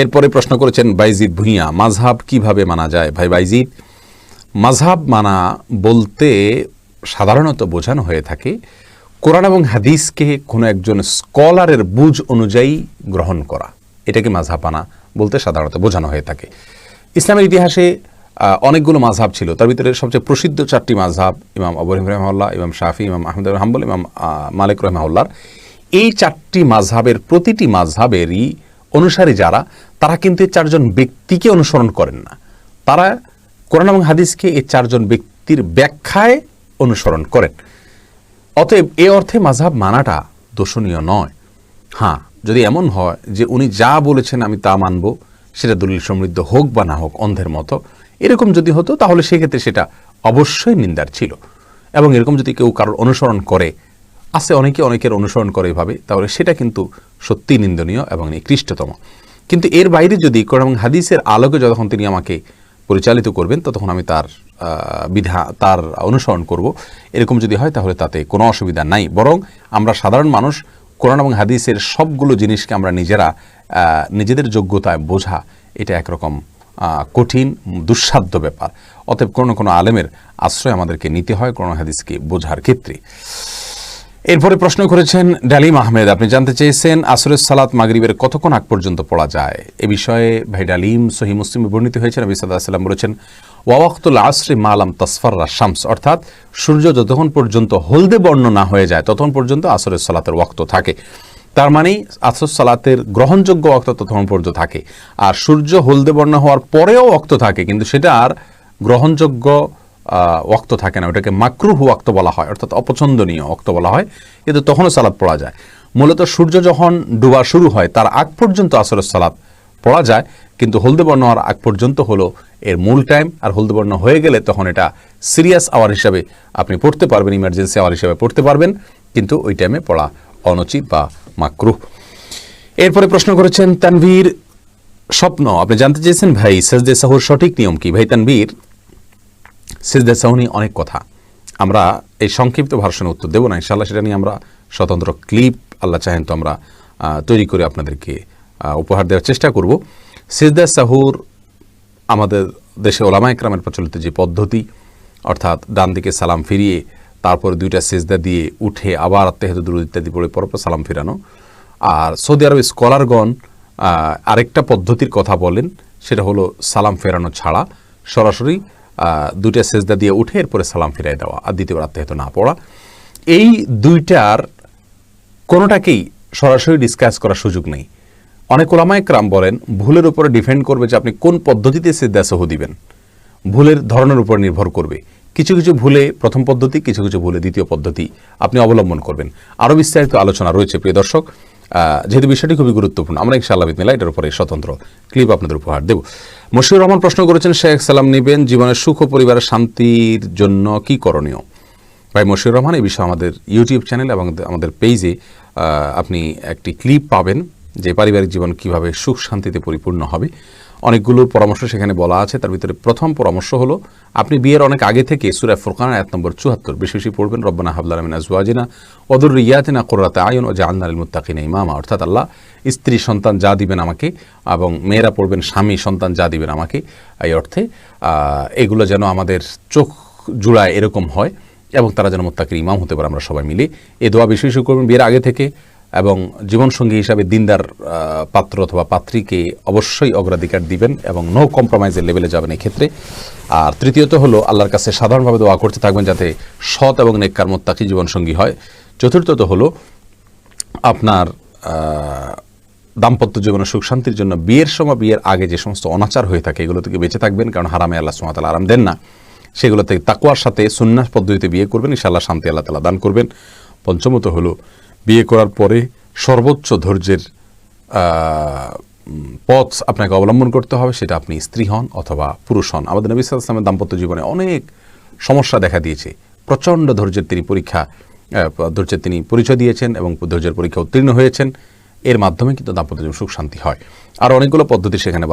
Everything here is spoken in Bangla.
এরপরে প্রশ্ন করেছেন বাইজিদ ভুঁইয়া, মাযহাব কিভাবে মানা যায়? ভাই বাইজিদ, মাযহাব মানা বলতে সাধারণত বোঝানো হয়ে থাকে কোরআন এবং হাদিসকে কোনো একজন স্কলারের বুঝ অনুযায়ী গ্রহণ করা, এটাকে মাযহাব মানা বলতে সাধারণত বোঝানো হয়ে থাকে। ইসলামের ইতিহাসে অনেকগুলো মাযহাব ছিল, তার ভিতরে সবচেয়ে প্রসিদ্ধ 4টি মাযহাব ইমাম আবু হানিফা রাহিমাহুল্লাহ, ইমাম শাফি, ইমাম আহমদ বিন হাম্বল, ইমাম মালিক রাহিমাহুল্লাহ। এই 4টি মাযহাবের প্রতিটি মাযহাবেরই অনুসারী যারা, তারা কিন্তু এই 4জন ব্যক্তিকে অনুসরণ করেন না, তারা কোরআন এবং হাদিসকে এই 4জন ব্যক্তির ব্যাখ্যায় অনুসরণ করেন। অতএব এ অর্থে মাযহাব মানাটা দোষণীয় নয়। হ্যাঁ, যদি এমন হয় যে উনি যা বলেছেন আমি তা মানব, সেটা দলিল সমৃদ্ধ হোক বা না হোক, অন্ধের মতো, এরকম যদি হতো তাহলে সেক্ষেত্রে সেটা অবশ্যই নিন্দার ছিল। এবং এরকম যদি কেউ কারোর অনুসরণ করে, আছে অনেকের অনুসরণ করে এভাবে, তাহলে সেটা কিন্তু সত্যি নিন্দনীয় এবং নিকৃষ্টতম। কিন্তু এর বাইরে যদি কোরআন এবং হাদিসের আলোকে যখন তিনি আমাকে পরিচালিত করবেন, তখন আমি তার অনুসরণ করব, এরকম যদি হয় তাহলে তাতে কোনো অসুবিধা নাই। বরং আমরা সাধারণ মানুষ কোরআন এবং হাদিসের সবগুলো জিনিসকে আমরা নিজেদের যোগ্যতায় বোঝা, এটা একরকম কঠিন দুঃসাধ্য ব্যাপার। অতএব কোনো আলেমের আশ্রয় আমাদেরকে নিতে হয় কোরআন হাদিসকে বোঝার ক্ষেত্রে। এরপরে প্রশ্ন করেছেন ডালিম আহমেদ, আপনি জানতে চেয়েছেন আসরের সালাত মাগরিবের কতক্ষণ আগ পর্যন্ত পড়া যায়? এ বিষয়ে ভাই ডালিম, সহিহ মুসলিমে বর্ণিত হয়েছে, নবী সাল্লাল্লাহু আলাইহি ওয়াসাল্লাম বলেছেন ওয়াক্তুল আসরি মা লাম তাসফাররা শামস, অর্থাৎ সূর্য যতক্ষণ পর্যন্ত হলদে বর্ণ না হয়ে যায় ততক্ষণ পর্যন্ত আসরের সালাতের ওয়াক্ত থাকে। তার মানে আসর সালাতের গ্রহণযোগ্য ওয়াক্ত ততক্ষণ পর্যন্ত থাকে। আর সূর্য হলদে বর্ণ হওয়ার পরেও ওয়াক্ত থাকে, কিন্তু সেটা আর গ্রহণযোগ্য ওয়াক্ত থাকে না, ওটাকে মাকরুহ ওয়াক্ত বলা হয়, অর্থাৎ অপছন্দনীয় ওয়াক্ত বলা হয়, কিন্তু তখনও সালাত পড়া যায়। মূলত সূর্য যখন ডুবা শুরু হয় তার আগ পর্যন্ত আসরের সালাত পড়া যায়, কিন্তু হলদে বর্ণ হওয়ার আগ পর্যন্ত হলো এর মূল টাইম। আর হলদে বর্ণ হয়ে গেলে তখন এটা সিরিয়াস আওয়ার হিসাবে আপনি পড়তে পারবেন, ইমার্জেন্সি আওয়ার হিসাবে পড়তে পারবেন, কিন্তু ওই টাইমে পড়া অনুচিত বা মাকরুহ। এরপরে প্রশ্ন করেছেন তানভীর স্বপ্ন, আপনি জানতে চেয়েছেন ভাই সেজদে সাহুর সঠিক নিয়ম কি? ভাই তানভীর, সেজদে সাহু নিয়ে অনেক কথা, আমরা এই সংক্ষিপ্ত ভার্সনে উত্তর দেব না, ইনশাআল্লাহ সেটা নিয়ে আমরা স্বতন্ত্র ক্লিপ আল্লাহ চাহেন তো আমরা তৈরি করে আপনাদেরকে উপহার দেওয়ার চেষ্টা করব। সেজদে সাহুর আমাদের দেশে ওলামায়ে কেরামের প্রচলিত যে পদ্ধতি, অর্থাৎ ডান দিকে সালাম ফিরিয়ে তারপর 2টা সেজদা দিয়ে উঠে আবার আত্তাহিয়াতু দুরূদ ইত্যাদি পড়ে পরপর সালাম ফিরানো। আর সৌদি আরবের স্কলারগণ আরেকটা পদ্ধতির কথা বলেন, সেটা হলো সালাম ফেরানো ছাড়া সরাসরি 2টা সেজদা দিয়ে উঠে এরপরে সালাম ফিরাই দেওয়া আর দ্বিতীয়বার আত্তাহিয়াতু না পড়া। এই 2টার কোনোটাকেই সরাসরি ডিসকাস করার সুযোগ নেই। অনেক ওলামায়ে কেরাম বলেন ভুলের উপরে ডিপেন্ড করবে যে আপনি কোন পদ্ধতিতে সেজদা সাহু দিবেন, ভুলের ধরনের উপর নির্ভর করবে। কিছু কিছু ভুলে প্রথম পদ্ধতি, কিছু কিছু ভুলে দ্বিতীয় পদ্ধতি আপনি অবলম্বন করবেন। আরও বিস্তারিত আলোচনা রয়েছে প্রিয় দর্শক, যেহেতু বিষয়টি খুবই গুরুত্বপূর্ণ, আমরা ইনশাআল্লাহ বিসমিল্লাহ এটার উপরে স্বতন্ত্র ক্লিপ আপনাদের উপহার দেব। মশিউর রহমান প্রশ্ন করেছেন শেখ সালাম নেবেন জীবনের সুখ ও পরিবারের শান্তির জন্য কি করণীয়? ভাই মশিউর রহমান, এই বিষয়ে আমাদের ইউটিউব চ্যানেল এবং আমাদের পেজে আপনি একটি ক্লিপ পাবেন যে পারিবারিক জীবন কিভাবে সুখ শান্তিতে পরিপূর্ণ হবে। অনেকগুলো পরামর্শ সেখানে বলা আছে। তার ভিতরে প্রথম পরামর্শ হলো আপনি বিয়ের অনেক আগে থেকে সূরা ফুরকান আয়াত নম্বর 74 বেশি বেশি পড়বেন, রব্বানা হাব লানা মিন আজওয়াজিনা ওয়া যুররিয়াতিনা কুররাতা আয়ুন ওয়াজআলনা লিল মুত্তাকিনা ইমামা, অর্থাৎ আল্লাহ স্ত্রী সন্তান যা দিবেন আমাকে, এবং মেয়েরা পড়বেন স্বামী সন্তান যা দিবেন আমাকে। এই অর্থে এগুলো যেন আমাদের চোখ জুড়ায় এরকম হয় এবং তারা যেন মুত্তাকির ইমাম হতে পারে আমরা সবাই মিলে। এই দোয়া বেশি বেশি করবেন বিয়ের আগে থেকে, এবং জীবনসঙ্গী হিসাবে দিনদার পাত্র অথবা পাত্রীকে অবশ্যই অগ্রাধিকার দিবেন এবং নো কম্প্রোমাইজের লেভেলে যাবেন এই ক্ষেত্রে। আর তৃতীয়ত হলো আল্লাহর কাছে সাধারণভাবে দোয়া করতে থাকবেন যাতে সৎ এবং নেককার মুত্তাকি জীবনসঙ্গী হয়। চতুর্থত হলো আপনার দাম্পত্য জীবনের সুখ শান্তির জন্য বিয়ের সময়, বিয়ের আগে যে সমস্ত অনাচার হয়ে থাকে এগুলো থেকে বেঁচে থাকবেন, কারণ হারামে আল্লাহ সুবহানাহু ওয়া তাআলা আরাম দেন না। সেগুলো থেকে তাকওয়ার সাথে সুন্নাহ পদ্ধতিতে বিয়ে করবেন, ইনশাআল্লাহ শান্তি আল্লাহ তাআলা দান করবেন। পঞ্চমত হলো বিয়ে করার পরে সর্বোচ্চ ধৈর্যের পথ আপনাকে অবলম্বন করতে হবে, সেটা আপনি স্ত্রী হন অথবা পুরুষ হন। আমাদের নবী সাল্লাল্লাহু আলাইহি ওয়াসাল্লামের দাম্পত্য জীবনে অনেক সমস্যা দেখা দিয়েছে, প্রচণ্ড ধৈর্যের তিনি পরিচয় দিয়েছেন এবং ধৈর্যের পরীক্ষা উত্তীর্ণ হয়েছেন। এর মাধ্যমে কিন্তু দাম্পত্য জীবন সুখ শান্তি হয়। আর অনেকগুলো পদ্ধতি সেখানে